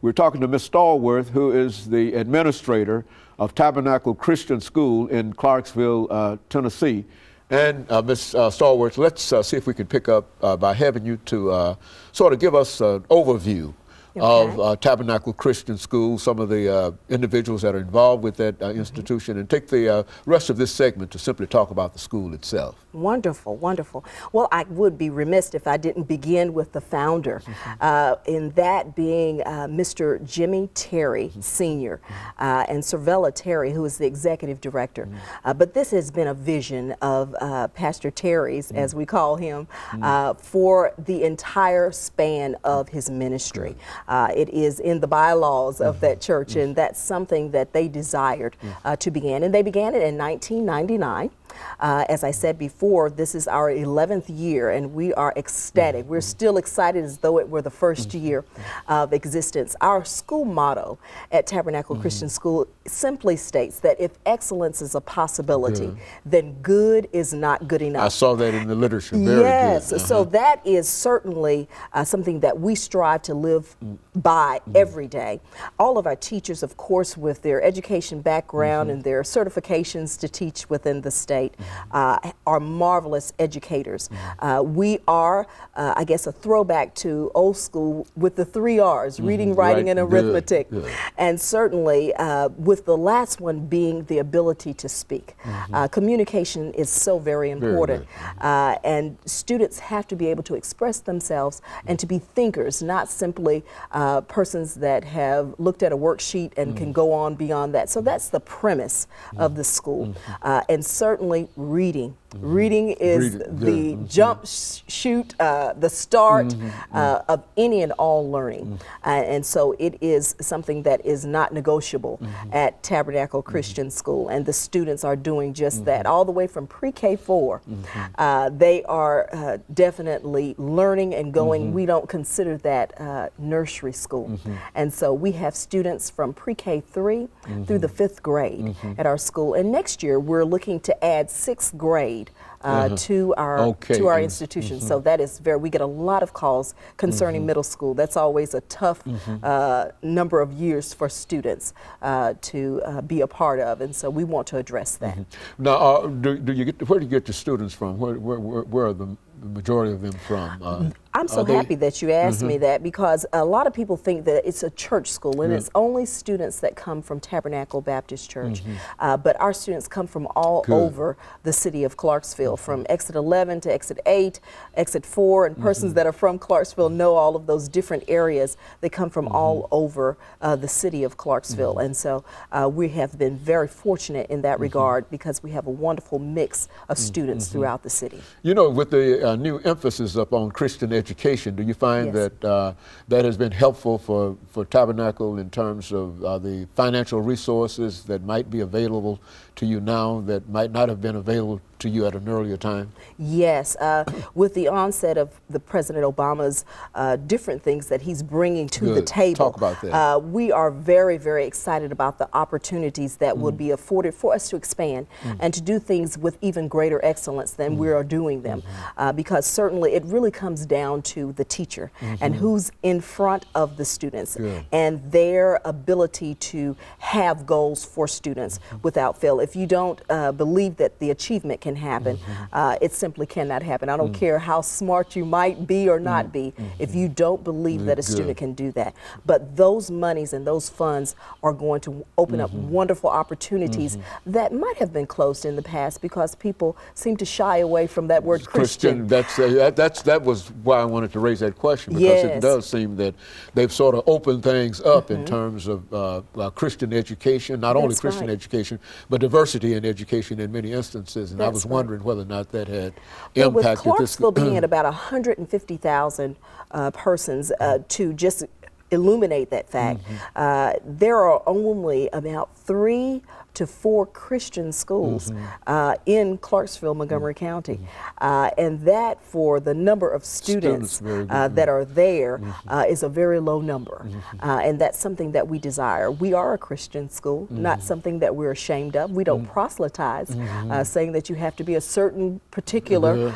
We're talking to Ms. Stallworth, who is the administrator of Tabernacle Christian School in Clarksville, Tennessee. And Ms. Stallworth, let's see if we can pick up by having you to sort of give us an overview of Tabernacle Christian School, some of the individuals that are involved with that institution, and take the rest of this segment to simply talk about the school itself. Wonderful, wonderful. Well, I would be remiss if I didn't begin with the founder, in that being Mr. Jimmy Terry Sr. And Cervella Terry, who is the executive director. But this has been a vision of Pastor Terry's, as we call him, for the entire span of his ministry. It is in the bylaws of that church, and that's something that they desired to begin. And they began it in 1999. As I said before, this is our 11th year, and we are ecstatic. We're still excited as though it were the first year of existence. Our school motto at Tabernacle Christian School simply states that if excellence is a possibility, then good is not good enough. I saw that in the literature. Very yes, good. So that is certainly something that we strive to live by every day. All of our teachers, of course, with their education background and their certifications to teach within the state, are marvelous educators. We are, I guess, a throwback to old school with the 3 R's, reading, writing, and arithmetic. And certainly with the last one being the ability to speak. Communication is so very important. And students have to be able to express themselves and to be thinkers, not simply persons that have looked at a worksheet and can go on beyond that. So that's the premise of the school. And certainly reading. Reading is the jump shoot, the start of any and all learning. And so it is something that is not negotiable at Tabernacle Christian School. And the students are doing just that, all the way from pre-K 4. They are definitely learning and going. We don't consider that nursery school. And so we have students from pre-K 3 through the 5th grade at our school. And next year we're looking to add 6th grade to our institution. So that is we get a lot of calls concerning middle school. That's always a tough number of years for students to be a part of, and so we want to address that. Now, where do you get your students from? Where are the majority of them from? I'm so happy that you asked me that, because a lot of people think that it's a church school and it's only students that come from Tabernacle Baptist Church. But our students come from all over the city of Clarksville, from exit 11 to exit 8, exit 4, and persons that are from Clarksville know all of those different areas. They come from all over the city of Clarksville. And so we have been very fortunate in that regard, because we have a wonderful mix of students throughout the city. You know, with the new emphasis upon Christian education, do you find that that has been helpful for Tabernacle in terms of the financial resources that might be available to you now that might not have been available to you at an earlier time? Yes, with the onset of the President Obama's different things that he's bringing to the table. Talk about that. We are very, very excited about the opportunities that would be afforded for us to expand and to do things with even greater excellence than we are doing them. Because certainly it really comes down to the teacher and who's in front of the students and their ability to have goals for students without fail. If you don't believe that the achievement can happen, it simply cannot happen. I don't care how smart you might be or not be, if you don't believe that a student can do that. But those monies and those funds are going to open up wonderful opportunities that might have been closed in the past, because people seem to shy away from that word Christian. That was why I wanted to raise that question, because it does seem that they've sort of opened things up in terms of Christian education, not only Christian education, but diversity in education in many instances. And I was wondering whether or not that had impacted with Clarksville being at about 150,000 persons, to just illuminate that fact, there are only about 3 to 4 Christian schools in Clarksville, Montgomery County. And that, for the number of students that are there, is a very low number. And that's something that we desire. We are a Christian school, not something that we're ashamed of. We don't proselytize, saying that you have to be a certain particular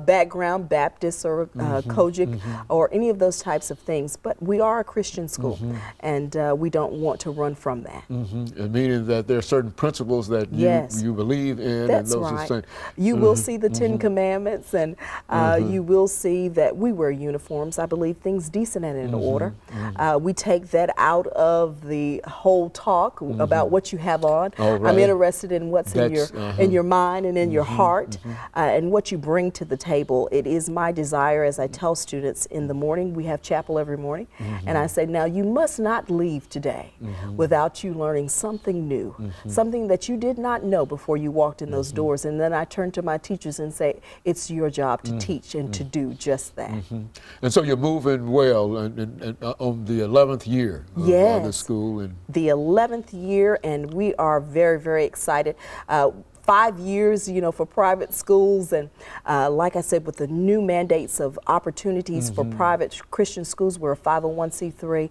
background, Baptist or Kojic or any of those types of things. But we are a Christian school, and we don't want to run from that. And meaning that there are certain principles that you believe in. That's and those right. things. You will see the 10 Commandments, and you will see that we wear uniforms. I believe things decent and in order. We take that out of the whole talk about what you have on. I'm interested in what's in your mind and in your heart, and what you bring to the table. It is my desire, as I tell students in the morning, we have chapel every morning, and I say, now you must not leave today without you learning something new, something that you did not know before you walked in those doors. And then I turn to my teachers and say, it's your job to teach and to do just that. And so you're moving well and on the 11th year of the school. And the 11th year, and we are very, very excited. 5 years, you know, for private schools, and like I said, with the new mandates of opportunities for private Christian schools, we're a 501c3.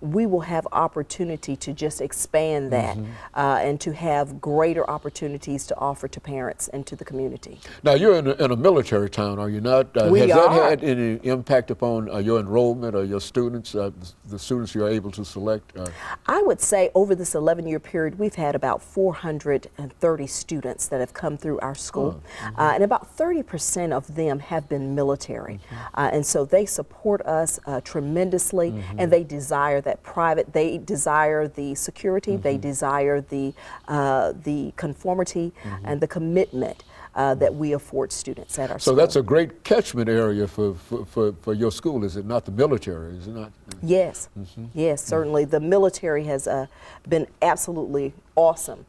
We will have opportunity to just expand that and to have greater opportunities to offer to parents and to the community. Now, you're in a military town, are you not? We has are. that had any impact upon your enrollment or your students, the students you're able to select? I would say over this 11-year period, we've had about 430 students that have come through our school, and about 30% of them have been military, and so they support us tremendously, and they desire that private, they desire the security, they desire the conformity and the commitment that we afford students at our school. So that's a great catchment area for your school, is it not? The military, is it not? Yes, yes, certainly. The military has been absolutely awesome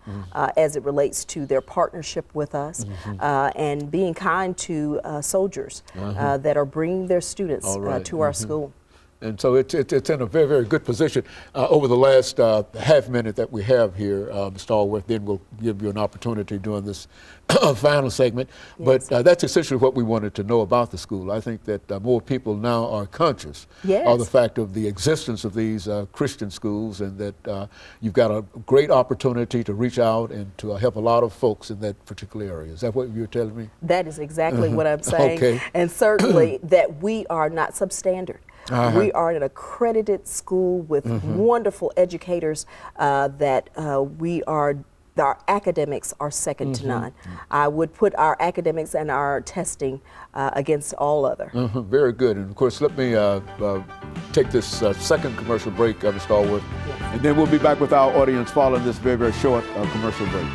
as it relates to their partnership with us and being kind to soldiers that are bringing their students to our school. And so it's in a very, very good position. Over the last half minute that we have here, Ms. Stallworth, then we'll give you an opportunity during this final segment. But that's essentially what we wanted to know about the school. I think that more people now are conscious of the fact of the existence of these Christian schools, and that you've got a great opportunity to reach out and to help a lot of folks in that particular area. Is that what you're telling me? That is exactly what I'm saying. And certainly that we are not substandard. We are an accredited school with wonderful educators that our academics are second to none. I would put our academics and our testing against all other. Very good. And of course, let me take this second commercial break, Ms. Stallworth, and then we'll be back with our audience following this very, very short commercial break.